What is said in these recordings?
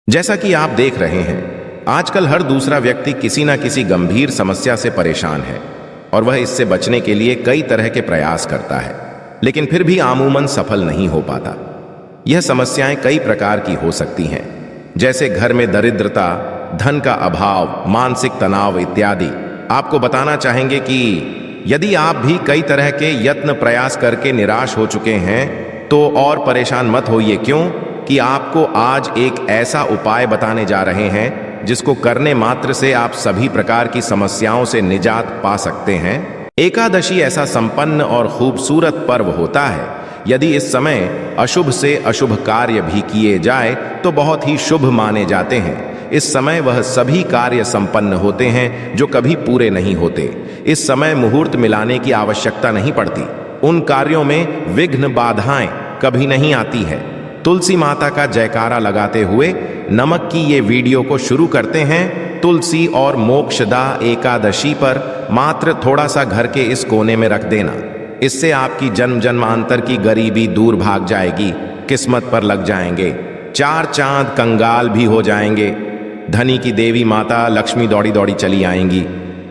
जैसा कि आप देख रहे हैं, आजकल हर दूसरा व्यक्ति किसी न किसी गंभीर समस्या से परेशान है और वह इससे बचने के लिए कई तरह के प्रयास करता है, लेकिन फिर भी आमूमन सफल नहीं हो पाता। यह समस्याएं कई प्रकार की हो सकती हैं, जैसे घर में दरिद्रता, धन का अभाव, मानसिक तनाव इत्यादि। आपको बताना चाहेंगे कि यदि आप भी कई तरह के यत्न प्रयास करके निराश हो चुके हैं तो और परेशान मत होइए। क्यों कि आपको आज एक ऐसा उपाय बताने जा रहे हैं जिसको करने मात्र से आप सभी प्रकार की समस्याओं से निजात पा सकते हैं। एकादशी ऐसा संपन्न और खूबसूरत पर्व होता है। यदि इस समय अशुभ से अशुभ कार्य भी किए जाए तो बहुत ही शुभ माने जाते हैं। इस समय वह सभी कार्य संपन्न होते हैं जो कभी पूरे नहीं होते। इस समय मुहूर्त मिलाने की आवश्यकता नहीं पड़ती। उन कार्यों में विघ्न बाधाएं कभी नहीं आती है। तुलसी माता का जयकारा लगाते हुए नमक की ये वीडियो को शुरू करते हैं। तुलसी और मोक्षदा एकादशी पर मात्र थोड़ा सा घर के इस कोने में रख देना। इससे आपकी जन्म जन्मांतर की गरीबी दूर भाग जाएगी, किस्मत पर लग जाएंगे, चार चांद कंगाल भी हो जाएंगे, धनी की देवी माता लक्ष्मी दौड़ी दौड़ी चली आएंगी।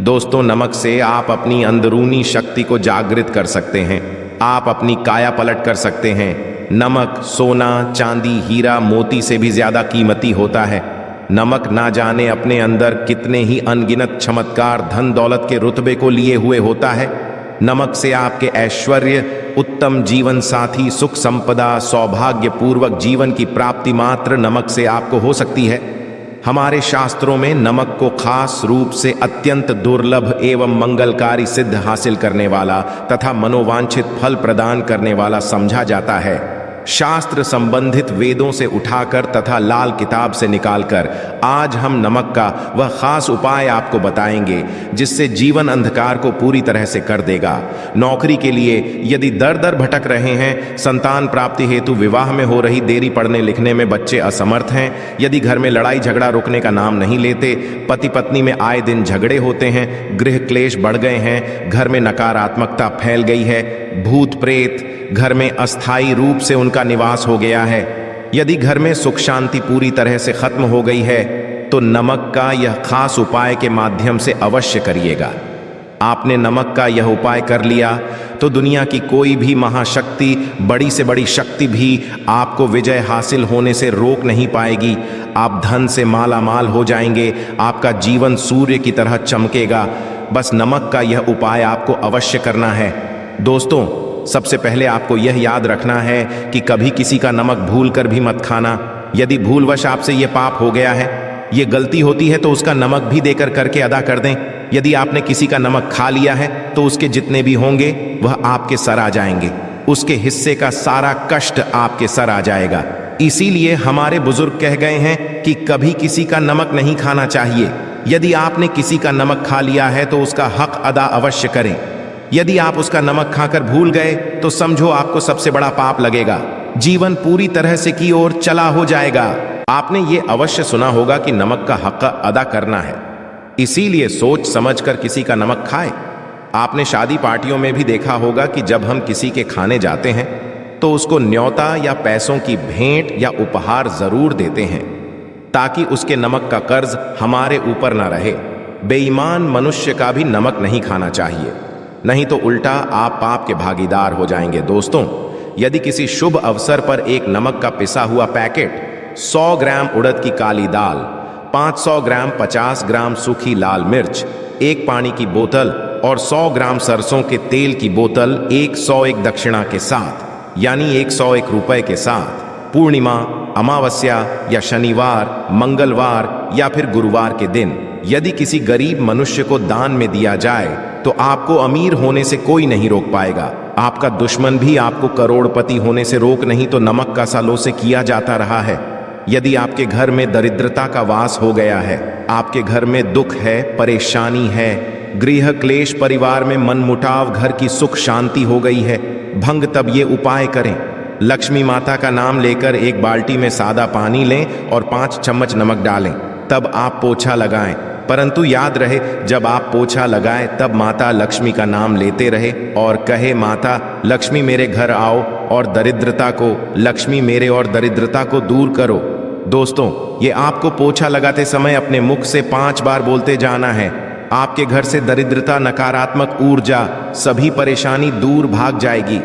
दोस्तों, नमक से आप अपनी अंदरूनी शक्ति को जागृत कर सकते हैं। आप अपनी काया पलट कर सकते हैं। नमक सोना, चांदी, हीरा, मोती से भी ज्यादा कीमती होता है। नमक ना जाने अपने अंदर कितने ही अनगिनत चमत्कार, धन दौलत के रुतबे को लिए हुए होता है। नमक से आपके ऐश्वर्य, उत्तम जीवन साथी, सुख संपदा, सौभाग्य पूर्वक जीवन की प्राप्ति मात्र नमक से आपको हो सकती है। हमारे शास्त्रों में नमक को खास रूप से अत्यंत दुर्लभ एवं मंगलकारी सिद्ध हासिल करने वाला तथा मनोवांछित फल प्रदान करने वाला समझा जाता है। शास्त्र संबंधित वेदों से उठाकर तथा लाल किताब से निकालकर आज हम नमक का वह खास उपाय आपको बताएंगे जिससे जीवन अंधकार को पूरी तरह से कर देगा। नौकरी के लिए यदि दर दर भटक रहे हैं, संतान प्राप्ति हेतु विवाह में हो रही देरी, पढ़ने लिखने में बच्चे असमर्थ हैं, यदि घर में लड़ाई झगड़ा रुकने का नाम नहीं लेते, पति पत्नी में आए दिन झगड़े होते हैं, गृह क्लेश बढ़ गए हैं, घर में नकारात्मकता फैल गई है, भूत प्रेत घर में अस्थायी रूप से उनका निवास हो गया है, यदि घर में सुख शांति पूरी तरह से खत्म हो गई है, तो नमक का यह खास उपाय के माध्यम से अवश्य करिएगा। आपने नमक का यह उपाय कर लिया तो दुनिया की कोई भी महाशक्ति, बड़ी से बड़ी शक्ति भी आपको विजय हासिल होने से रोक नहीं पाएगी। आप धन से माला माल हो जाएंगे, आपका जीवन सूर्य की तरह चमकेगा। बस नमक का यह उपाय आपको अवश्य करना है। दोस्तों, सबसे पहले आपको यह याद रखना है कि कभी किसी का नमक भूल कर भी मत खाना। यदि भूलवश आपसे यह पाप हो गया है, ये गलती होती है, तो उसका नमक भी देकर करके अदा कर दें। यदि आपने किसी का नमक खा लिया है तो उसके जितने भी होंगे वह आपके सर आ जाएंगे, उसके हिस्से का सारा कष्ट आपके सर आ जाएगा। इसीलिए हमारे बुजुर्ग कह गए हैं कि कभी किसी का नमक नहीं खाना चाहिए। यदि आपने किसी का नमक खा लिया है तो उसका हक अदा अवश्य करें। यदि आप उसका नमक खाकर भूल गए तो समझो आपको सबसे बड़ा पाप लगेगा, जीवन पूरी तरह से की ओर चला हो जाएगा। आपने ये अवश्य सुना होगा कि नमक का हक अदा करना है, इसीलिए सोच समझकर किसी का नमक खाए। आपने शादी पार्टियों में भी देखा होगा कि जब हम किसी के खाने जाते हैं तो उसको न्योता या पैसों की भेंट या उपहार जरूर देते हैं ताकि उसके नमक का कर्ज हमारे ऊपर ना रहे। बेईमान मनुष्य का भी नमक नहीं खाना चाहिए, नहीं तो उल्टा आप पाप के भागीदार हो जाएंगे। दोस्तों, यदि किसी शुभ अवसर पर एक नमक का पिसा हुआ पैकेट, 100 ग्राम उड़द की काली दाल, 500 ग्राम 50 ग्राम सूखी लाल मिर्च, एक पानी की बोतल और 100 ग्राम सरसों के तेल की बोतल 101 दक्षिणा के साथ, यानी 101 रुपए के साथ, पूर्णिमा, अमावस्या या शनिवार, मंगलवार या फिर गुरुवार के दिन यदि किसी गरीब मनुष्य को दान में दिया जाए तो आपको अमीर होने से कोई नहीं रोक पाएगा। आपका दुश्मन भी आपको करोड़पति होने से रोक नहीं तो नमक का सालों से किया जाता रहा है। यदि आपके घर में दरिद्रता का वास हो गया है, आपके घर में दुख है, परेशानी है, गृह क्लेश, परिवार में मनमुटाव, घर की सुख शांति हो गई है, भंग तब ये उपाय करें। लक्ष्मी माता का नाम लेकर एक बाल्टी में सादा पानी लें और 5 चम्मच नमक डालें, तब आप पोछा लगाएं। परंतु याद रहे, जब आप पोछा लगाएं तब माता लक्ष्मी का नाम लेते रहे और कहे, माता लक्ष्मी मेरे घर आओ और दरिद्रता को, लक्ष्मी मेरे और दरिद्रता को दूर करो। दोस्तों, ये आपको पोछा लगाते समय अपने मुख से 5 बार बोलते जाना है। आपके घर से दरिद्रता, नकारात्मक ऊर्जा, सभी परेशानी दूर भाग जाएगी।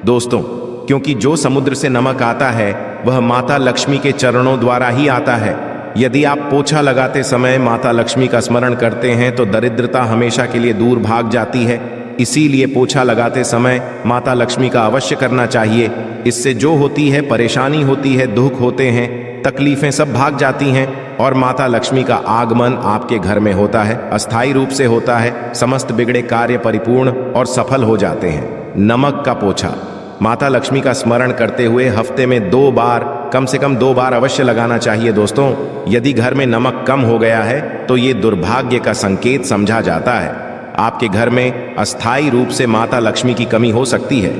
दोस्तों, क्योंकि जो समुद्र से नमक आता है वह माता लक्ष्मी के चरणों द्वारा ही आता है। यदि आप पोछा लगाते समय माता लक्ष्मी का स्मरण करते हैं तो दरिद्रता हमेशा के लिए दूर भाग जाती है। इसीलिए पोछा लगाते समय माता लक्ष्मी का अवश्य करना चाहिए। इससे जो होती है परेशानी होती है, दुख होते हैं, तकलीफें सब भाग जाती हैं और माता लक्ष्मी का आगमन आपके घर में होता है, अस्थायी रूप से होता है। समस्त बिगड़े कार्य परिपूर्ण और सफल हो जाते हैं। नमक का पोछा माता लक्ष्मी का स्मरण करते हुए हफ्ते में 2 बार, कम से कम 2 बार अवश्य लगाना चाहिए। दोस्तों, यदि घर में नमक कम हो गया है तो ये दुर्भाग्य का संकेत समझा जाता है। आपके घर में अस्थायी रूप से माता लक्ष्मी की कमी हो सकती है।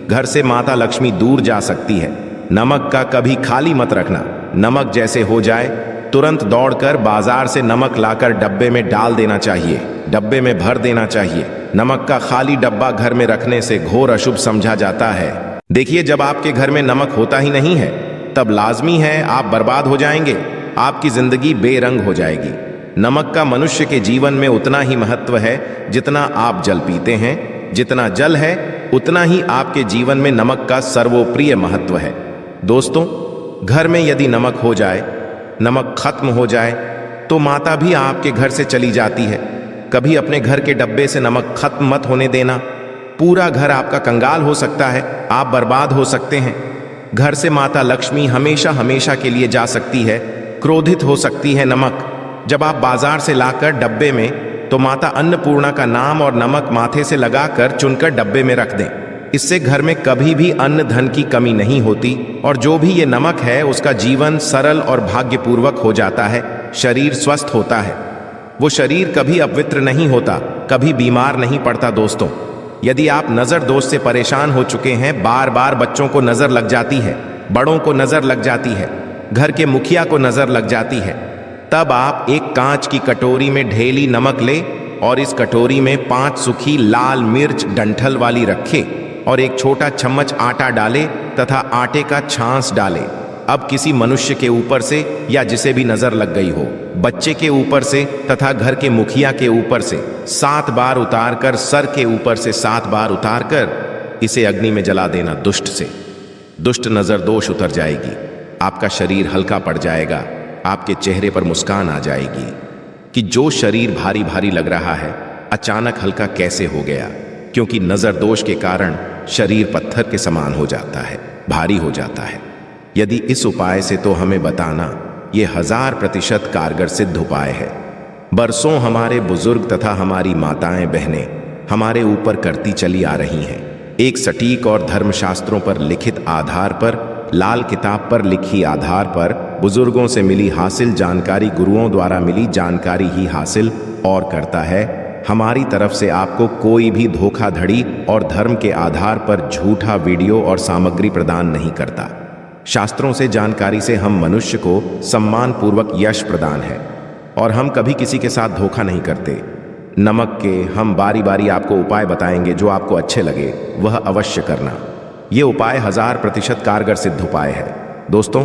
घर से माता लक्ष्मी दूर जा सकती है। नमक का कभी खाली मत रखना। नमक जैसे हो जाए तुरंत दौड़कर बाजार से नमक लाकर डब्बे में डाल देना चाहिए, डब्बे में भर देना चाहिए। नमक का खाली डब्बा घर में रखने से घोर अशुभ समझा जाता है। देखिए, जब आपके घर में नमक होता ही नहीं है तब लाजमी है आप बर्बाद हो जाएंगे, आपकी जिंदगी बेरंग हो जाएगी। नमक का मनुष्य के जीवन में उतना ही महत्व है जितना आप जल पीते हैं। जितना जल है उतना ही आपके जीवन में नमक का सर्वोप्रिय महत्व है। दोस्तों, घर में यदि नमक हो जाए, नमक खत्म हो जाए तो माता भी आपके घर से चली जाती है। कभी अपने घर के डब्बे से नमक खत्म मत होने देना। पूरा घर आपका कंगाल हो सकता है, आप बर्बाद हो सकते हैं। घर से माता लक्ष्मी हमेशा हमेशा के लिए जा सकती है, क्रोधित हो सकती है। नमक जब आप बाजार से लाकर डब्बे में, तो माता अन्नपूर्णा का नाम और नमक माथे से लगाकर चुनकर डब्बे में रख दें। इससे घर में कभी भी अन्न धन की कमी नहीं होती और जो भी ये नमक है उसका जीवन सरल और भाग्यपूर्वक हो जाता है। शरीर स्वस्थ होता है, वो शरीर कभी अपवित्र नहीं होता, कभी बीमार नहीं पड़ता। दोस्तों, यदि आप नजर दोष से परेशान हो चुके हैं, बार बार बच्चों को नजर लग जाती है, बड़ों को नजर लग जाती है, घर के मुखिया को नजर लग जाती है, तब आप एक कांच की कटोरी में ढेली नमक ले और इस कटोरी में 5 सूखी लाल मिर्च डंठल वाली रखे और एक छोटा चम्मच आटा डाले तथा आटे का छांस डाले। अब किसी मनुष्य के ऊपर से या जिसे भी नजर लग गई हो, बच्चे के ऊपर से तथा घर के मुखिया के ऊपर से 7 बार उतारकर, सर के ऊपर से 7 बार उतारकर इसे अग्नि में जला देना। दुष्ट से दुष्ट नजर दोष उतर जाएगी, आपका शरीर हल्का पड़ जाएगा, आपके चेहरे पर मुस्कान आ जाएगी कि जो शरीर भारी भारी लग रहा है अचानक हल्का कैसे हो गया, क्योंकि नजर दोष के कारण शरीर पत्थर के समान हो जाता है, भारी हो जाता है। यदि इस उपाय से तो हमें बताना, ये 1000% कारगर सिद्ध उपाय है। बरसों हमारे बुजुर्ग तथा हमारी माताएं बहनें हमारे ऊपर करती चली आ रही हैं। एक सटीक और धर्मशास्त्रों पर लिखित आधार पर, लाल किताब पर लिखी आधार पर, बुजुर्गों से मिली हासिल जानकारी, गुरुओं द्वारा मिली जानकारी ही हासिल और करता है। हमारी तरफ से आपको कोई भी धोखाधड़ी और धर्म के आधार पर झूठा वीडियो और सामग्री प्रदान नहीं करता। शास्त्रों से जानकारी से हम मनुष्य को सम्मान पूर्वक यश प्रदान है और हम कभी किसी के साथ धोखा नहीं करते। नमक के हम बारी बारी आपको उपाय बताएंगे, जो आपको अच्छे लगे वह अवश्य करना। ये उपाय 1000% कारगर सिद्ध उपाय है। दोस्तों,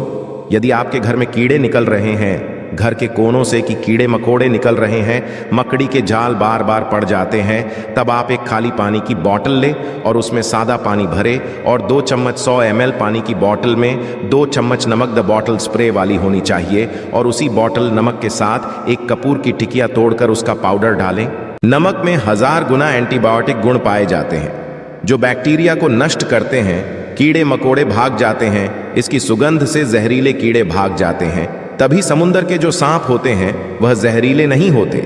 यदि आपके घर में कीड़े निकल रहे हैं, घर के कोनों से कि कीड़े मकोड़े निकल रहे हैं, मकड़ी के जाल बार बार पड़ जाते हैं, तब आप एक खाली पानी की बोतल लें और उसमें सादा पानी भरे और 2 चम्मच 100 ml पानी की बोतल में 2 चम्मच नमक द बॉटल स्प्रे वाली होनी चाहिए और उसी बोतल नमक के साथ एक कपूर की टिकिया तोड़कर उसका पाउडर डालें। नमक में 1000 गुना एंटीबायोटिक गुण पाए जाते हैं जो बैक्टीरिया को नष्ट करते हैं। कीड़े मकोड़े भाग जाते हैं, इसकी सुगंध से जहरीले कीड़े भाग जाते हैं। तभी समुद्र के जो सांप होते हैं वह जहरीले नहीं होते।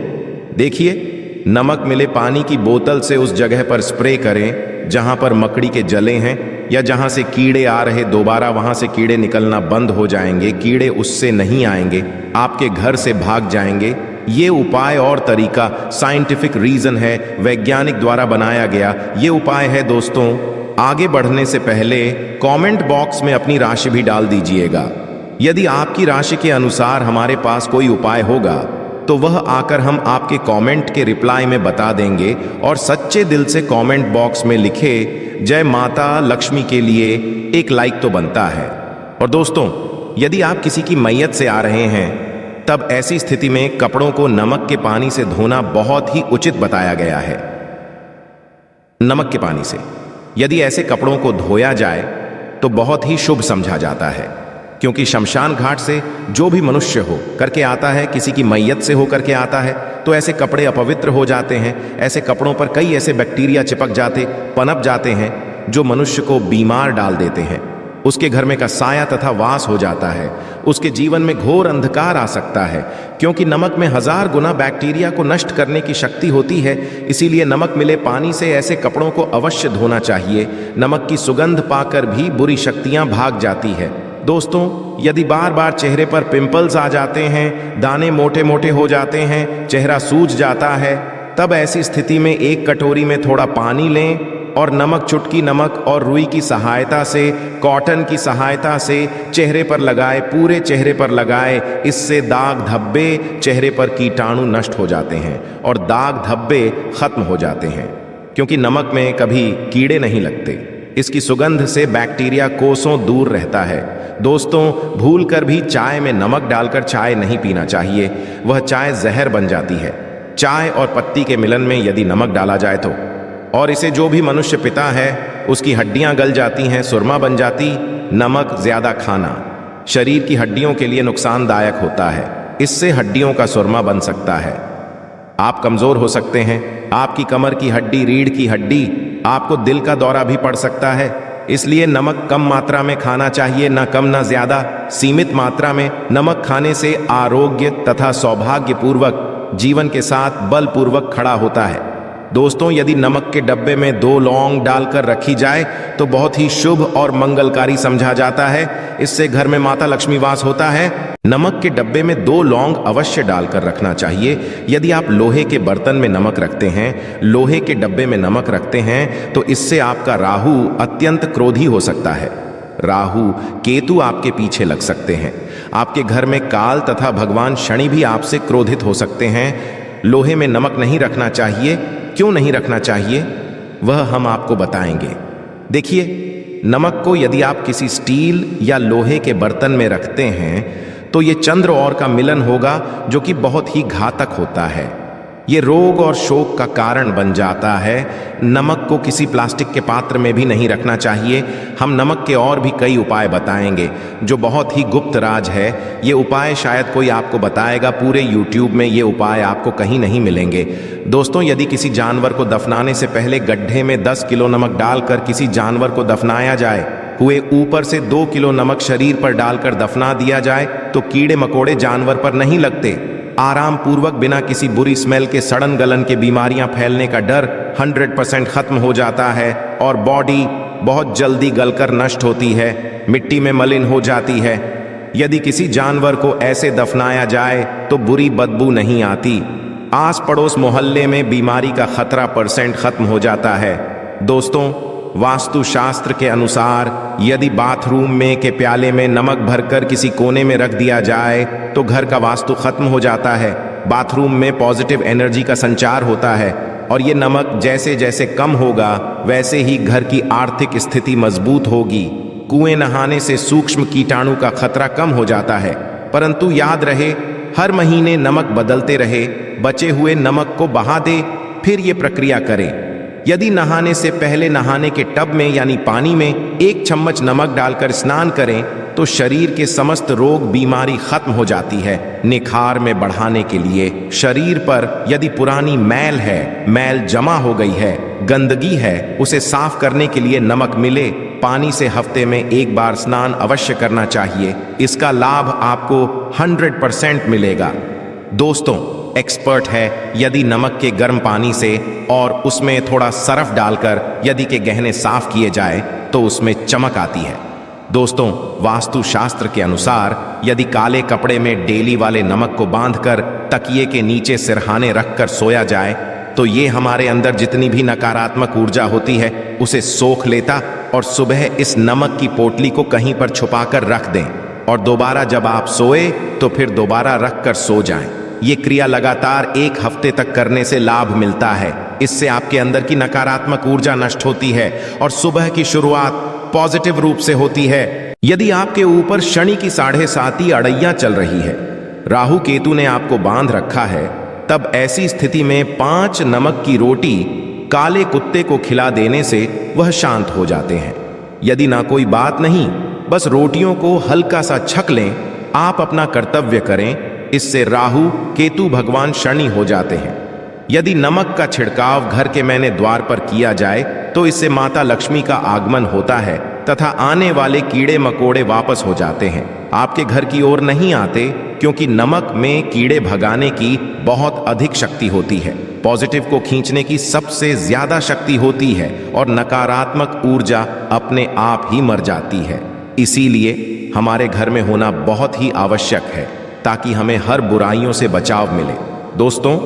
देखिए, नमक मिले पानी की बोतल से उस जगह पर स्प्रे करें जहां पर मकड़ी के जले हैं या जहां से कीड़े आ रहे, दोबारा वहां से कीड़े निकलना बंद हो जाएंगे। कीड़े उससे नहीं आएंगे, आपके घर से भाग जाएंगे। ये उपाय और तरीका साइंटिफिक रीजन है, वैज्ञानिक द्वारा बनाया गया ये उपाय है। दोस्तों, आगे बढ़ने से पहले कमेंट बॉक्स में अपनी राशि भी डाल दीजिएगा। यदि आपकी राशि के अनुसार हमारे पास कोई उपाय होगा तो वह आकर हम आपके कमेंट के रिप्लाई में बता देंगे। और सच्चे दिल से कमेंट बॉक्स में लिखे जय माता लक्ष्मी के लिए एक लाइक तो बनता है। और दोस्तों, यदि आप किसी की मैयत से आ रहे हैं तब ऐसी स्थिति में कपड़ों को नमक के पानी से धोना बहुत ही उचित बताया गया है। नमक के पानी से यदि ऐसे कपड़ों को धोया जाए तो बहुत ही शुभ समझा जाता है, क्योंकि शमशान घाट से जो भी मनुष्य हो करके आता है, किसी की मैयत से हो करके आता है, तो ऐसे कपड़े अपवित्र हो जाते हैं। ऐसे कपड़ों पर कई ऐसे बैक्टीरिया चिपक जाते, पनप जाते हैं जो मनुष्य को बीमार डाल देते हैं। उसके घर में का साया तथा वास हो जाता है। उसके जीवन में घोर अंधकार आ सकता है, क्योंकि नमक में 1000 गुना बैक्टीरिया को नष्ट करने की शक्ति होती है। इसीलिए नमक मिले पानी से ऐसे कपड़ों को अवश्य धोना चाहिए। नमक की सुगंध पाकर भी बुरी शक्तियां भाग जाती है। दोस्तों, यदि बार बार चेहरे पर पिंपल्स आ जाते हैं, दाने मोटे मोटे हो जाते हैं, चेहरा सूज जाता है, तब ऐसी स्थिति में एक कटोरी में थोड़ा पानी लें और नमक, चुटकी नमक और रुई की सहायता से, कॉटन की सहायता से चेहरे पर लगाए, पूरे चेहरे पर लगाए। इससे दाग धब्बे, चेहरे पर कीटाणु नष्ट हो जाते हैं और दाग धब्बे खत्म हो जाते हैं, क्योंकि नमक में कभी कीड़े नहीं लगते। इसकी सुगंध से बैक्टीरिया कोसों दूर रहता है। दोस्तों, भूलकर भी चाय में नमक डालकर चाय नहीं पीना चाहिए, वह चाय जहर बन जाती है। चाय और पत्ती के मिलन में यदि नमक डाला जाए तो, और इसे जो भी मनुष्य पिता है उसकी हड्डियां गल जाती हैं, सुरमा बन जाती। नमक ज्यादा खाना शरीर की हड्डियों के लिए नुकसानदायक होता है। इससे हड्डियों का सुरमा बन सकता है, आप कमजोर हो सकते हैं। आपकी कमर की हड्डी, रीढ़ की हड्डी, आपको दिल का दौरा भी पड़ सकता है। इसलिए नमक कम मात्रा में खाना चाहिए, ना कम ना ज्यादा, सीमित मात्रा में। नमक खाने से आरोग्य तथा सौभाग्यपूर्वक जीवन के साथ बलपूर्वक खड़ा होता है। दोस्तों, यदि नमक के डब्बे में 2 लौंग डालकर रखी जाए तो बहुत ही शुभ और मंगलकारी समझा जाता है। इससे घर में माता लक्ष्मी वास होता है। नमक के डब्बे में 2 लौंग अवश्य डालकर रखना चाहिए। यदि आप लोहे के बर्तन में नमक रखते हैं, लोहे के डब्बे में नमक रखते हैं, तो इससे आपका राहु अत्यंत क्रोधी हो सकता है। राहु केतु आपके पीछे लग सकते हैं। आपके घर में काल तथा भगवान शनि भी आपसे क्रोधित हो सकते हैं। लोहे में नमक नहीं रखना चाहिए। क्यों नहीं रखना चाहिए, वह हम आपको बताएंगे। देखिए, नमक को यदि आप किसी स्टील या लोहे के बर्तन में रखते हैं तो ये चंद्र और का मिलन होगा, जो कि बहुत ही घातक होता है। ये रोग और शोक का कारण बन जाता है। नमक को किसी प्लास्टिक के पात्र में भी नहीं रखना चाहिए। हम नमक के और भी कई उपाय बताएंगे जो बहुत ही गुप्त राज है। ये उपाय शायद कोई आपको बताएगा, पूरे YouTube में ये उपाय आपको कहीं नहीं मिलेंगे। दोस्तों, यदि किसी जानवर को दफनाने से पहले गड्ढे में 10 किलो नमक डालकर किसी जानवर को दफनाया जाए, हुए ऊपर से 2 किलो नमक शरीर पर डालकर दफना दिया जाए, तो कीड़े मकोड़े जानवर पर नहीं लगते। आराम पूर्वक, बिना किसी बुरी स्मेल के, सड़न गलन के बीमारियां फैलने का डर 100% खत्म हो जाता है और बॉडी बहुत जल्दी गलकर नष्ट होती है, मिट्टी में मलिन हो जाती है। यदि किसी जानवर को ऐसे दफनाया जाए तो बुरी बदबू नहीं आती। आस पड़ोस मोहल्ले में बीमारी का खतरा % खत्म हो जाता है। दोस्तों, वास्तुशास्त्र के अनुसार यदि बाथरूम में के प्याले में नमक भरकर किसी कोने में रख दिया जाए तो घर का वास्तु खत्म हो जाता है। बाथरूम में पॉजिटिव एनर्जी का संचार होता है और ये नमक जैसे जैसे कम होगा वैसे ही घर की आर्थिक स्थिति मजबूत होगी। कुएं नहाने से सूक्ष्म कीटाणु का खतरा कम हो जाता है, परंतु याद रहे, हर महीने नमक बदलते रहे। बचे हुए नमक को बहा दे, फिर ये प्रक्रिया करें। यदि नहाने से पहले नहाने के टब में यानी पानी में 1 चम्मच नमक डालकर स्नान करें तो शरीर के समस्त रोग बीमारी खत्म हो जाती है। निखार में बढ़ाने के लिए शरीर पर यदि पुरानी मैल है, मैल जमा हो गई है, गंदगी है, उसे साफ करने के लिए नमक मिले पानी से हफ्ते में 1 बार स्नान अवश्य करना चाहिए। इसका लाभ आपको 100% मिलेगा। दोस्तों, एक्सपर्ट है, यदि नमक के गर्म पानी से और उसमें थोड़ा सरफ डालकर यदि के गहने साफ किए जाए तो उसमें चमक आती है। दोस्तों, वास्तुशास्त्र के अनुसार यदि काले कपड़े में डेली वाले नमक को बांधकर तकिए के नीचे सिरहाने रखकर सोया जाए तो ये हमारे अंदर जितनी भी नकारात्मक ऊर्जा होती है उसे सोख लेता और सुबह इस नमक की पोटली को कहीं पर छुपाकर रख दें और दोबारा जब आप सोए तो फिर दोबारा रखकर सो जाएं। ये क्रिया लगातार 1 हफ्ते तक करने से लाभ मिलता है। इससे आपके अंदर की नकारात्मक ऊर्जा नष्ट होती है और सुबह की शुरुआत पॉजिटिव रूप से होती है। यदि आपके ऊपर शनि की 7.5 अड़ैया चल रही है, राहु केतु ने आपको बांध रखा है, तब ऐसी स्थिति में 5 नमक की रोटी काले कुत्ते को खिला देने से वह शांत हो जाते हैं। यदि ना कोई बात नहीं, बस रोटियों को हल्का सा छक लें, आप अपना कर्तव्य करें, इससे राहु केतु भगवान शनि हो जाते हैं। यदि नमक का छिड़काव घर के मैंने द्वार पर किया जाए तो इससे माता लक्ष्मी का आगमन होता है तथा आने वाले कीड़े मकोड़े वापस हो जाते हैं, आपके घर की ओर नहीं आते, क्योंकि नमक में कीड़े भगाने की बहुत अधिक शक्ति होती है। पॉजिटिव को खींचने की सबसे ज्यादा शक्ति होती है और नकारात्मक ऊर्जा अपने आप ही मर जाती है। इसीलिए हमारे घर में होना बहुत ही आवश्यक है ताकि हमें हर बुराइयों से बचाव मिले। दोस्तों,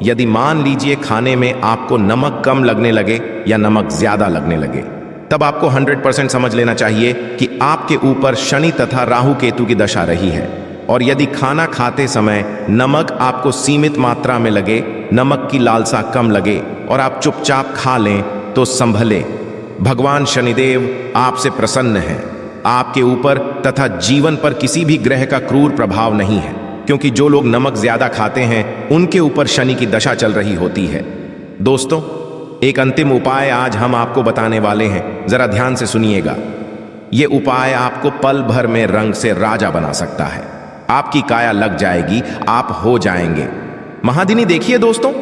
यदि मान लीजिए खाने में आपको नमक कम लगने लगे या नमक ज्यादा लगने लगे, तब आपको 100% समझ लेना चाहिए कि आपके ऊपर शनि तथा राहु केतु की दशा रही है। और यदि खाना खाते समय नमक आपको सीमित मात्रा में लगे, नमक की लालसा कम लगे और आप चुपचाप खा लें, तो संभले, भगवान शनिदेव आपसे प्रसन्न हैं। आपके ऊपर तथा जीवन पर किसी भी ग्रह का क्रूर प्रभाव नहीं है, क्योंकि जो लोग नमक ज्यादा खाते हैं उनके ऊपर शनि की दशा चल रही होती है। दोस्तों, एक अंतिम उपाय आज हम आपको बताने वाले हैं, जरा ध्यान से सुनिएगा। ये उपाय आपको पल भर में रंग से राजा बना सकता है। आपकी काया लग जाएगी, आप हो जाएंगे महादिनी। देखिए दोस्तों,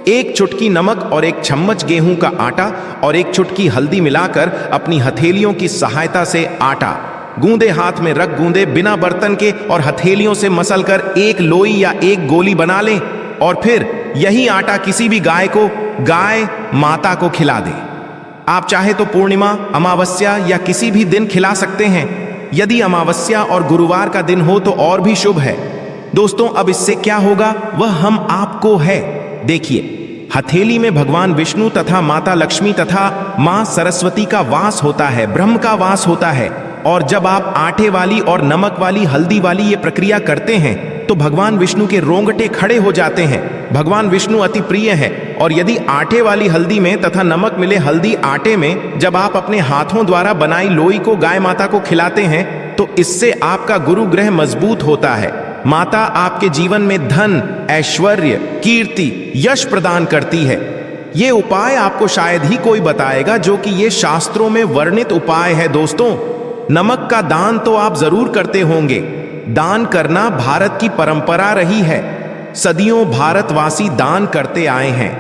एक चुटकी नमक और एक चम्मच गेहूं का आटा और एक चुटकी हल्दी मिलाकर अपनी हथेलियों की सहायता से आटा गूंदे, हाथ में रख गूंदे, बिना बर्तन के और हथेलियों से मसलकर एक लोई या एक गोली बना लें और फिर यही आटा किसी भी गाय माता को खिला दें। आप चाहे तो पूर्णिमा, अमावस्या या किसी भी दिन खिला सकते हैं। यदि अमावस्या और गुरुवार का दिन हो तो और भी शुभ है। दोस्तों, अब इससे क्या होगा वह हम आपको है। देखिए, हथेली में भगवान विष्णु तथा माता लक्ष्मी तथा मां सरस्वती का वास होता है, ब्रह्म का वास होता है। और जब आप आटे वाली और नमक वाली हल्दी वाली ये प्रक्रिया करते हैं तो भगवान विष्णु के रोंगटे खड़े हो जाते हैं। भगवान विष्णु अति प्रिय है। और यदि आटे वाली हल्दी में तथा नमक मिले हल्दी आटे में जब आप अपने हाथों द्वारा बनाई लोई को गाय माता को खिलाते हैं तो इससे आपका गुरु ग्रह मजबूत होता है। माता आपके जीवन में धन, ऐश्वर्य, कीर्ति, यश प्रदान करती है। ये उपाय आपको शायद ही कोई बताएगा, जो कि ये शास्त्रों में वर्णित उपाय है। दोस्तों, नमक का दान तो आप जरूर करते होंगे। दान करना भारत की परंपरा रही है। सदियों भारतवासी दान करते आए हैं।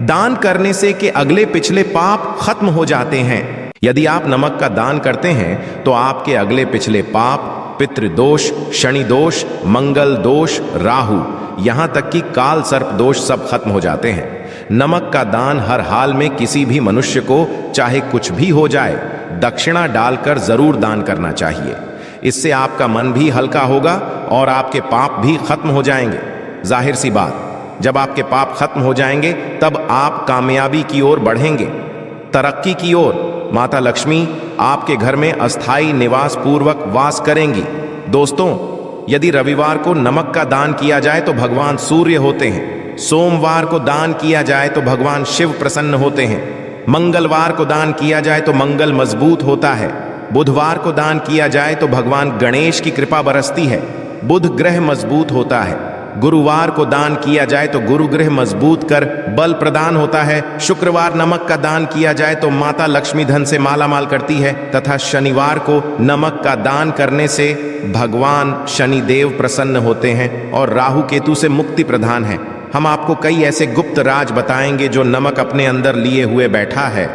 दान करने से के अगले पिछले पाप खत्म हो जाते हैं। यदि आप नमक का दान करते हैं तो आपके अगले पिछले पाप, पितृदोष, शनि दोष, मंगल दोष, राहु, यहां तक कि काल सर्प दोष सब खत्म हो जाते हैं। नमक का दान हर हाल में किसी भी मनुष्य को, चाहे कुछ भी हो जाए, दक्षिणा डालकर जरूर दान करना चाहिए। इससे आपका मन भी हल्का होगा और आपके पाप भी खत्म हो जाएंगे। जाहिर सी बात, जब आपके पाप खत्म हो जाएंगे तब आप कामयाबी की ओर बढ़ेंगे, तरक्की की ओर। माता लक्ष्मी आपके घर में अस्थाई निवास पूर्वक वास करेंगी। दोस्तों, यदि रविवार को नमक का दान किया जाए तो भगवान सूर्य होते हैं। सोमवार को दान किया जाए तो भगवान शिव प्रसन्न होते हैं। मंगलवार को दान किया जाए तो मंगल मजबूत होता है। बुधवार को दान किया जाए तो भगवान गणेश की कृपा बरसती है, बुध ग्रह मजबूत होता है। गुरुवार को दान किया जाए तो गुरु ग्रह मजबूत कर बल प्रदान होता है। शुक्रवार नमक का दान किया जाए तो माता लक्ष्मी धन से मालामाल करती है तथा शनिवार को नमक का दान करने से भगवान शनिदेव प्रसन्न होते हैं और राहु केतु से मुक्ति प्रदान है। हम आपको कई ऐसे गुप्त राज बताएंगे जो नमक अपने अंदर लिए हुए बैठा है।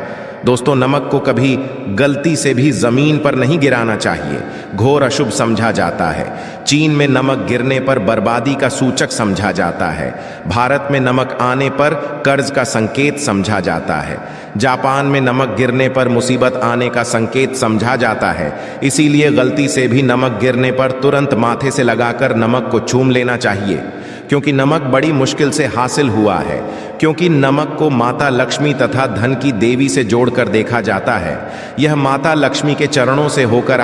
दोस्तों, नमक को कभी गलती से भी जमीन पर नहीं गिराना चाहिए, घोर अशुभ समझा जाता है। चीन में नमक गिरने पर बर्बादी का सूचक समझा जाता है। भारत में नमक आने पर कर्ज का संकेत समझा जाता है। जापान में नमक गिरने पर मुसीबत आने का संकेत समझा जाता है। इसीलिए गलती से भी नमक गिरने पर तुरंत माथे से लगाकर नमक को चूम लेना चाहिए, क्योंकि नमक बड़ी मुश्किल से हासिल हुआ है। क्योंकि नमक को माता लक्ष्मी तथा धन की देवी से जोड़कर देखा जाता है। यह माता लक्ष्मी के चरणों से होकर